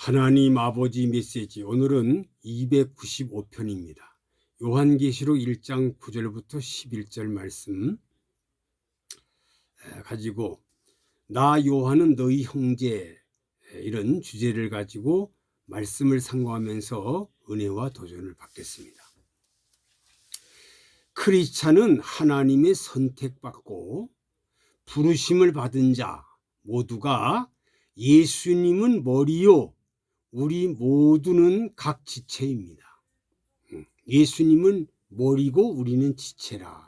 하나님 아버지 메시지, 오늘은 295편입니다. 요한계시록 1장 9절부터 11절 말씀 가지고 나 요한은 너희 형제, 이런 주제를 가지고 말씀을 상고하면서 은혜와 도전을 받겠습니다. 크리스찬은 하나님의 선택받고 부르심을 받은 자 모두가 예수님은 머리요 우리 모두는 각 지체입니다. 예수님은 머리고 우리는 지체라.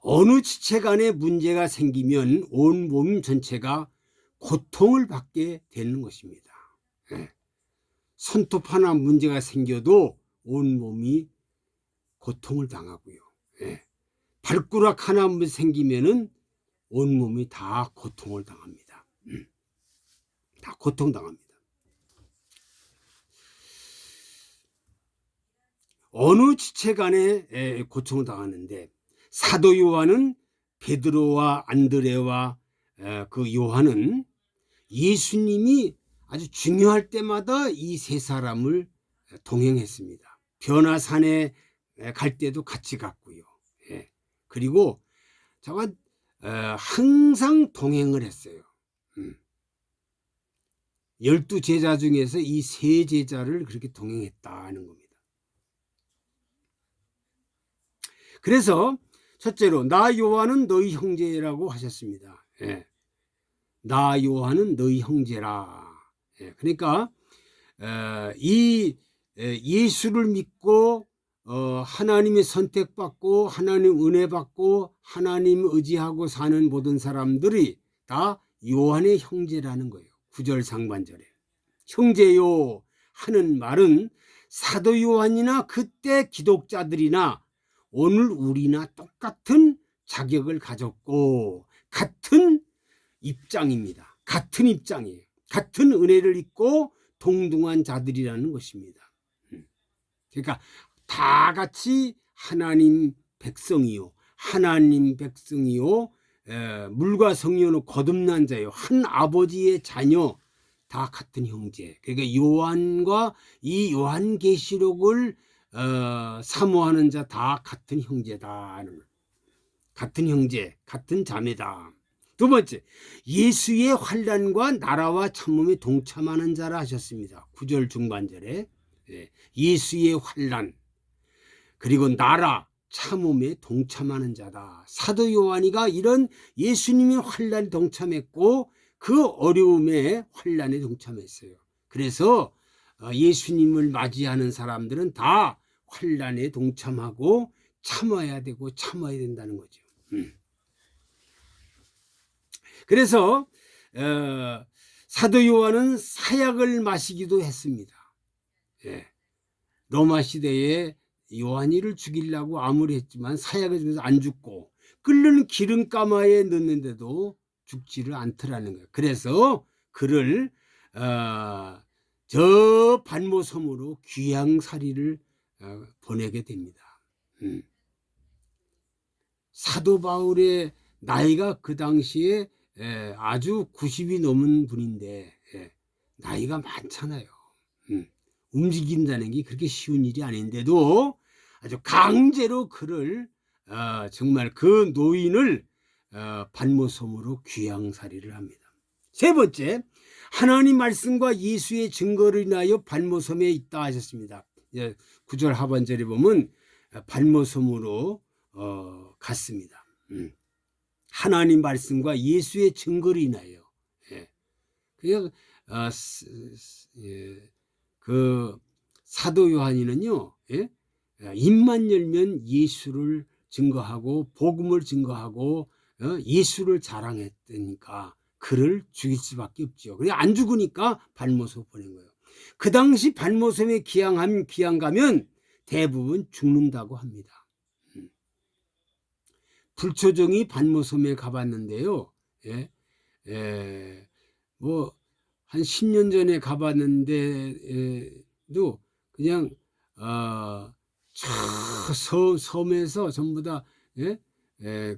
어느 지체 간에 문제가 생기면 온 몸 전체가 고통을 받게 되는 것입니다. 손톱 하나 문제가 생겨도 온 몸이 고통을 당하고요. 발가락 하나 생기면은 온 몸이 다 고통을 당합니다. 다 고통당합니다. 어느 지체 간에 고통을 당하는데, 사도 요한은 베드로와 안드레와 그 요한은 예수님이 아주 중요할 때마다 이 세 사람을 동행했습니다. 변화산에 갈 때도 같이 갔고요. 그리고 저와 항상 동행을 했어요. 12제자 중에서 이 세 제자를 그렇게 동행했다는 겁니다. 그래서 첫째로 나 요한은 너희 형제라고 하셨습니다. 나 요한은 너희 형제라. 그러니까 이 예수를 믿고 하나님의 선택받고 하나님 은혜 받고 하나님 의지하고 사는 모든 사람들이 다 요한의 형제라는 거예요. 9절 상반절에 형제요 하는 말은 사도 요한이나 그때 기독자들이나 오늘 우리나 똑같은 자격을 가졌고 같은 입장입니다. 같은 입장이에요. 같은 은혜를 입고 동등한 자들이라는 것입니다. 그러니까 다 같이 하나님 백성이요, 하나님 백성이요, 물과 성령으로 거듭난 자요, 한 아버지의 자녀, 다 같은 형제. 그러니까 요한과 이 요한계시록을 사모하는 자 다 같은 형제다. 같은 형제, 같은 자매다. 두 번째, 예수의 환난과 나라와 참음에 동참하는 자라 하셨습니다. 9절 중반절에 예수의 환난 그리고 나라 참음에 동참하는 자다. 사도 요한이가 이런 예수님의 환난에 동참했고 그 어려움에 환난에 동참했어요. 그래서 예수님을 맞이하는 사람들은 다 환난에 동참하고 참아야 되고 참아야 된다는 거죠. 그래서 사도 요한은 사약을 마시기도 했습니다. 로마 시대에 요한이를 죽이려고 아무리 했지만 사약을 주면서 안 죽고 끓는 기름가마에 넣는데도 죽지를 않더라는 거예요. 그래서 그를 저 반모섬으로 귀양살이를 보내게 됩니다. 사도 바울의 나이가 그 당시에 아주 90이 넘은 분인데 나이가 많잖아요. 움직인다는 게 그렇게 쉬운 일이 아닌데도 아주 강제로 그를 정말 그 노인을 반모섬으로 귀양살이를 합니다. 세 번째, 하나님 말씀과 예수의 증거를 인하여 반모섬에 있다 하셨습니다. 9절 하반절에 보면 반모섬으로 갔습니다. 하나님 말씀과 예수의 증거를 인하여. 그냥 그 사도 요한이는요, 입만 열면 예수를 증거하고 복음을 증거하고 예수를 자랑했으니까 그를 죽일 수밖에 없죠. 그래 안 죽으니까 반모섬 보낸 거예요. 그 당시 반모섬에 귀양 가면 대부분 죽는다고 합니다. 불초종이 반모섬에 가봤는데요. 뭐 한 10년 전에 가봤는데도 그냥 저 섬에서 전부 다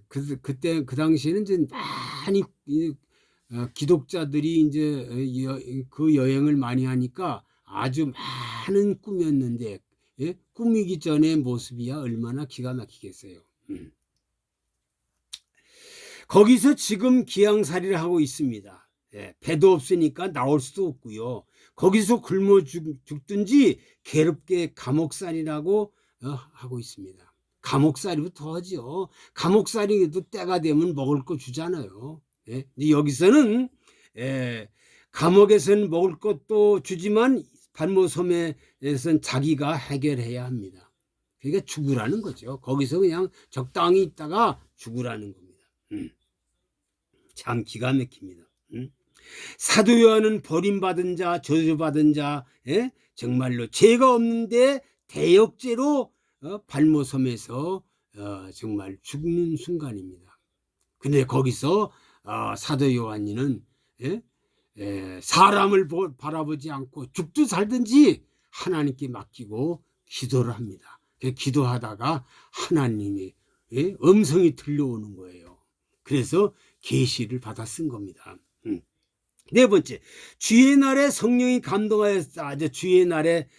그때 그 당시에는 이제 많이 기독자들이 이제 그 여행을 많이 하니까 아주 많은 꿈이었는데, 예? 꾸미기 전의 모습이야 얼마나 기가 막히겠어요. 거기서 지금 기양살이를 하고 있습니다. 예, 배도 없으니까 나올 수도 없고요. 거기서 굶어 죽든지 괴롭게 감옥살이라고 하고 있습니다. 감옥살이부터 하죠. 감옥살이도 때가 되면 먹을 거 주잖아요. 예, 여기서는 감옥에서는 먹을 것도 주지만 발모섬에서는 자기가 해결해야 합니다. 그러니까 죽으라는 거죠. 거기서 그냥 적당히 있다가 죽으라는 겁니다. 참 기가 막힙니다. 사도 요한은 버림받은 자, 저주받은 자, 정말로 죄가 없는데 대역죄로 발모섬에서 정말 죽는 순간입니다. 근데 거기서 사도 요한이는 사람을 바라보지 않고 죽든 살든지 하나님께 맡기고 기도를 합니다. 기도하다가 하나님의 음성이 들려오는 거예요. 그래서 계시를 받아 쓴 겁니다. 네 번째, 주의 날에 성령이 감동하였다. 주의 날에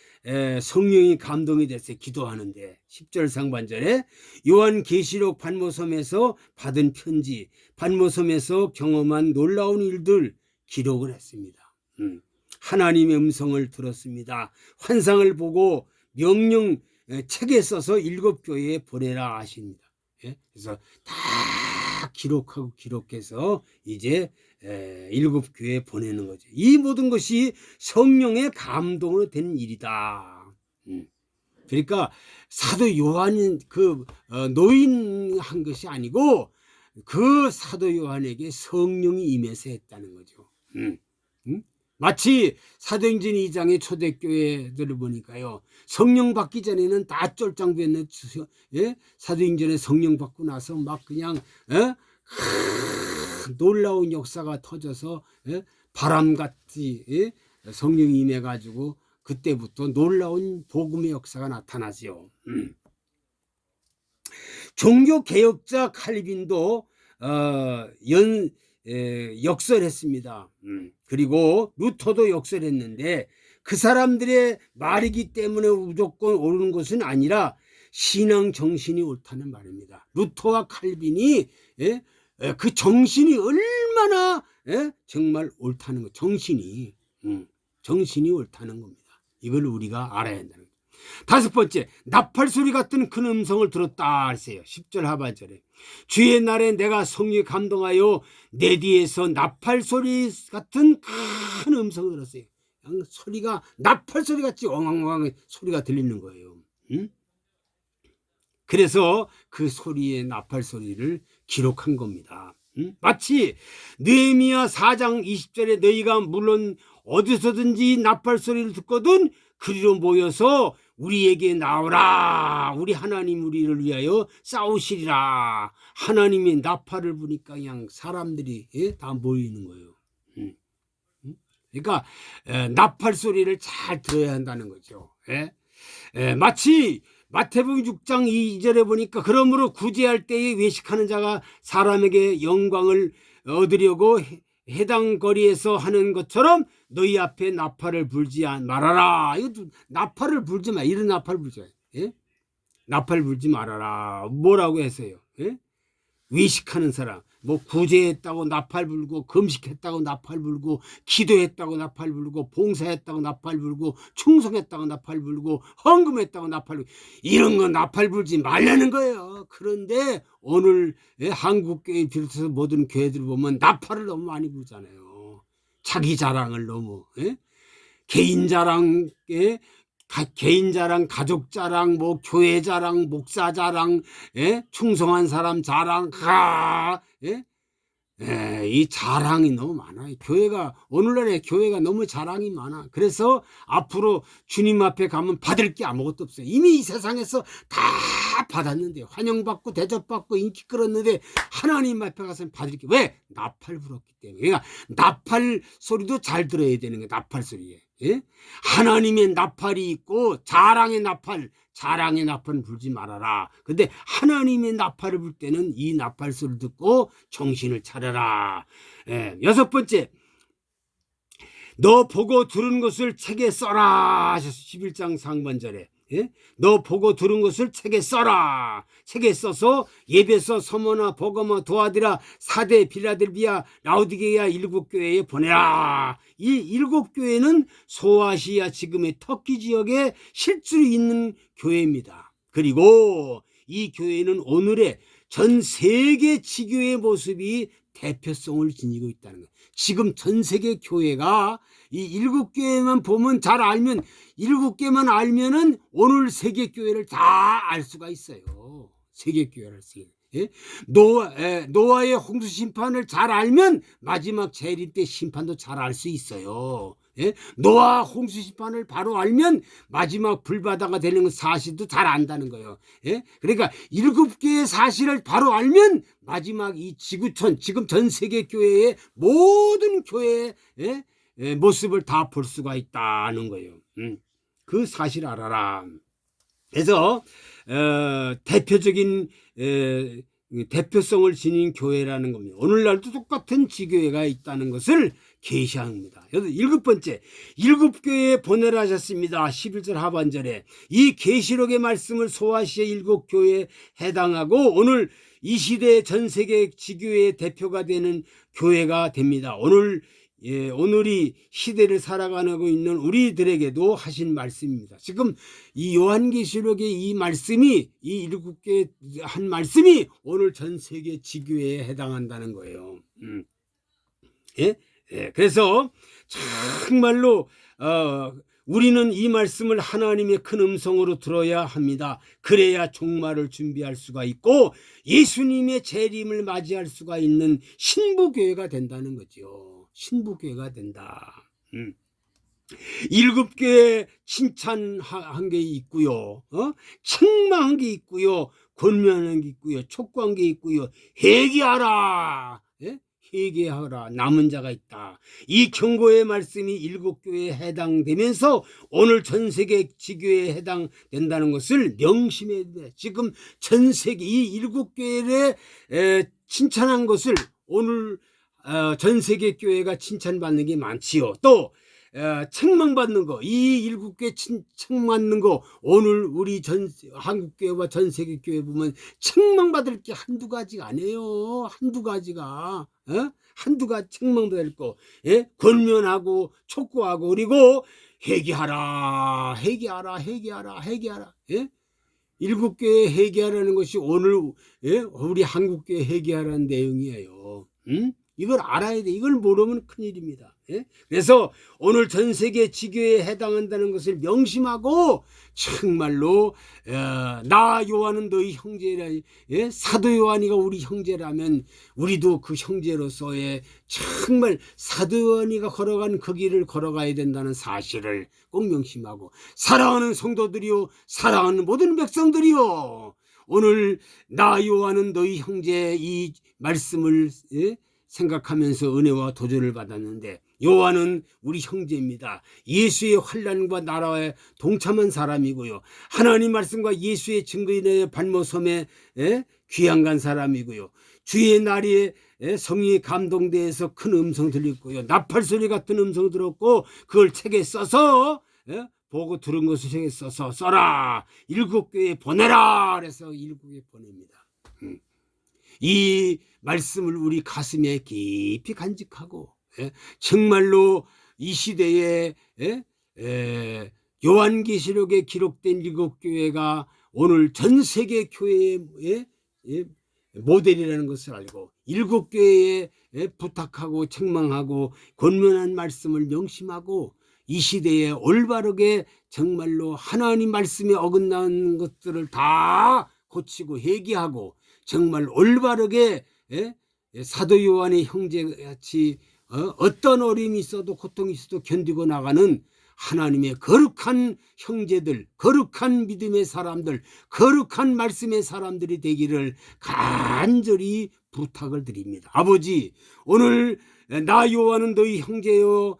성령이 감동이 됐어요. 기도하는데 10절 상반절에 요한계시록 반모섬에서 받은 편지, 반모섬에서 경험한 놀라운 일들 기록을 했습니다. 하나님의 음성을 들었습니다. 환상을 보고 명령 책에 써서 7 교회에 보내라 하십니다. 그래서 다 기록해서 이제 7 교회에 보내는 거죠. 이 모든 것이 성령의 감동으로 된 일이다. 그러니까 사도 요한은 노인한 것이 아니고 그 사도 요한에게 성령이 임해서 했다는 거죠. 마치 사도행전 2장의 초대교회들을 보니까요, 성령 받기 전에는 다 쫄짱부였는데 사도행전에 성령 받고 나서 막 그냥 놀라운 역사가 터져서 바람같이 성령이 임해가지고 그때부터 놀라운 복음의 역사가 나타나지요. 종교개혁자 칼빈도 역설했습니다. 그리고 루터도 역설했는데 그 사람들의 말이기 때문에 무조건 옳은 것은 아니라 신앙 정신이 옳다는 말입니다. 루터와 칼빈이 그 정신이 얼마나 정말 옳다는 것, 정신이 옳다는 겁니다. 이걸 우리가 알아야 한다는 거죠. 5번째, 나팔소리 같은 큰 음성을 들었다 하세요. 10절 하반절에 주의 날에 내가 성령에 감동하여 내 뒤에서 나팔소리 같은 큰 음성을 들었어요. 소리가 나팔소리 같이 엉엉엉 소리가 들리는 거예요. 그래서 그 소리의 나팔소리를 기록한 겁니다. 마치 느헤미야 4장 20절에 너희가 물론 어디서든지 나팔소리를 듣거든 그리로 모여서 우리에게 나오라. 우리 하나님 우리를 위하여 싸우시리라. 하나님이 나팔을 부니까 그냥 사람들이 다 모이는 거예요. 그러니까 나팔 소리를 잘 들어야 한다는 거죠. 마치 마태복음 6장 2절에 보니까 그러므로 구제할 때에 외식하는 자가 사람에게 영광을 얻으려고 해당 거리에서 하는 것처럼 너희 앞에 나팔을 불지 말아라. 이것도 나팔을 불지 마. 이런 나팔을 불지 마. 나팔 불지 말아라. 뭐라고 했어요? 외식하는 사람, 뭐 구제했다고 나팔 불고, 금식했다고 나팔 불고, 기도했다고 나팔 불고, 봉사했다고 나팔 불고, 충성했다고 나팔 불고, 헌금했다고 나팔 불고, 이런 거 나팔 불지 말라는 거예요. 그런데 오늘 한국교회 비롯해서 모든 교회들 보면 나팔을 너무 많이 불잖아요. 자기 자랑을 너무 개인 자랑, 개인 자랑, 가족 자랑, 뭐 교회 자랑, 목사 자랑, 충성한 사람 자랑, 이 자랑이 너무 많아요. 오늘날의 교회가 너무 자랑이 많아. 그래서 앞으로 주님 앞에 가면 받을 게 아무것도 없어요. 이미 이 세상에서 다 받았는데, 환영받고 대접받고 인기 끌었는데 하나님 앞에 가서는 받을 게 왜? 나팔 불었기 때문에. 그러니까 나팔 소리도 잘 들어야 되는 거예요. 나팔 소리에. 예? 하나님의 나팔이 있고 자랑의 나팔 불지 말아라. 근데 하나님의 나팔을 불 때는 이 나팔 소리를 듣고 정신을 차려라. 예. 여섯 번째, 너 보고 들은 것을 책에 써라 하셨어. 11장 상반절에. 예? 너 보고 들은 것을 책에 써라. 책에 써서 예배서, 서머나, 버거머, 도아디라, 사대, 빌라델비아, 라우디게아 7교회에 보내라. 이 7교회는 소아시아 지금의 터키 지역에 실제로 있는 교회입니다. 그리고 이 교회는 오늘의 전 세계 지교의 모습이 대표성을 지니고 있다는 거예요. 지금 전 세계 교회가 이 7교회만 보면 잘 알면 7개만 알면은 오늘 세계 교회를 다 알 수가 있어요. 세계 교회를 알 수 있어요. 예? 노아의 홍수 심판을 잘 알면 마지막 재림 때 심판도 잘 알 수 있어요. 예? 노아 홍수 심판을 바로 알면 마지막 불바다가 되는 사실도 잘 안다는 거예요. 예? 그러니까 7개의 사실을 바로 알면 마지막 이 지구촌, 지금 전 세계 교회의 모든 교회의 모습을 다 볼 수가 있다는 거예요. 그 사실 알아라. 그래서 대표적인 대표성을 지닌 교회라는 겁니다. 오늘날도 똑같은 지교회가 있다는 것을 계시합니다. 7번째, 7교회에 보내라 하셨습니다. 11절 하반절에 이 계시록의 말씀을 소아시아 7교회에 해당하고 오늘 이 시대의 전 세계 지교회의 대표가 되는 교회가 됩니다. 오늘이 시대를 살아가고 있는 우리들에게도 하신 말씀입니다. 지금 이 요한계시록의 이 말씀이, 이 7개 한 말씀이 오늘 전 세계 지교회에 해당한다는 거예요. 예? 예. 그래서 정말로 우리는 이 말씀을 하나님의 큰 음성으로 들어야 합니다. 그래야 종말을 준비할 수가 있고 예수님의 재림을 맞이할 수가 있는 신부교회가 된다는 거죠. 신부교회가 된다. 7교회 칭찬한 게 있고요. 책망한 게 있고요. 권면한 게 있고요. 촉구한 게 있고요. 회개하라. 예? 회개하라. 남은 자가 있다. 이 경고의 말씀이 7교회에 해당되면서 오늘 전 세계 지교회에 해당된다는 것을 명심해야 돼. 지금 전 세계 이 7교회를 칭찬한 것을 오늘 전 세계 교회가 칭찬받는 게 많지요. 또 책망받는 거, 이 7교회 책망받는 거, 오늘 우리 한국교회와 전 세계 교회 보면 책망받을 게 한두 가지가 아니에요. 한두 가지가 한두 가지 책망받을 거, 예? 권면하고 촉구하고 그리고 회개하라. 예? 7교회 회개하라는 것이 오늘 우리 한국교회 회개하라는 내용이에요. 이걸 알아야 돼. 이걸 모르면 큰일입니다. 예? 그래서 오늘 전 세계 지교회에 해당한다는 것을 명심하고 정말로 나 요한은 너희 형제라. 예? 사도 요한이가 우리 형제라면 우리도 그 형제로서의 정말 사도 요한이가 걸어간 그 길을 걸어가야 된다는 사실을 꼭 명심하고 사랑하는 성도들이요, 사랑하는 모든 백성들이요, 오늘 나 요한은 너희 형제 이 말씀을 생각하면서 은혜와 도전을 받았는데 요한은 우리 형제입니다. 예수의 환난과 나라에 동참한 사람이고요. 하나님 말씀과 예수의 증거인의 발모섬에 귀양 간 사람이고요. 주의 날에 성령의 감동대에서 큰 음성 들렸고요. 나팔 소리 같은 음성 들었고 그걸 책에 써서 보고 들은 것을 책에 써서 써라. 7교회에 보내라. 그래서 7교회에 보냅니다. 이 말씀을 우리 가슴에 깊이 간직하고 정말로 이 시대에 요한계시록에 기록된 7교회가 오늘 전 세계 교회의 모델이라는 것을 알고 7교회에 부탁하고 책망하고 권면한 말씀을 명심하고 이 시대에 올바르게 정말로 하나님 말씀에 어긋나는 것들을 다 고치고 회개하고 정말 올바르게 사도 요한의 형제같이 어떤 어려움이 있어도 고통이 있어도 견디고 나가는 하나님의 거룩한 형제들, 거룩한 믿음의 사람들, 거룩한 말씀의 사람들이 되기를 간절히 부탁을 드립니다. 아버지, 오늘 나 요한은 너희 형제요,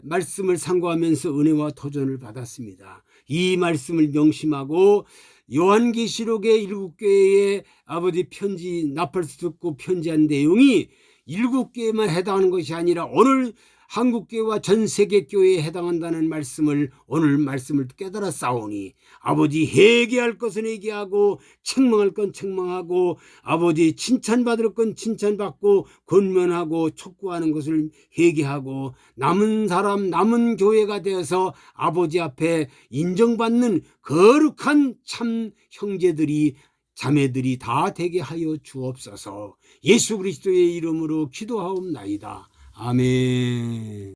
말씀을 상고하면서 은혜와 도전을 받았습니다. 이 말씀을 명심하고 요한계시록의 7교회에 아버지 편지 나팔수 듣고 편지한 내용이 7교회만 해당하는 것이 아니라 오늘 한국교회와 전 세계 교회에 해당한다는 말씀을 오늘 말씀을 깨달아 싸우니 아버지 회개할 것은 회개하고 책망할 건 책망하고 아버지 칭찬받을 건 칭찬받고 권면하고 촉구하는 것을 회개하고 남은 사람 남은 교회가 되어서 아버지 앞에 인정받는 거룩한 참 형제들이 자매들이 다 되게 하여 주옵소서. 예수 그리스도의 이름으로 기도하옵나이다. 아멘.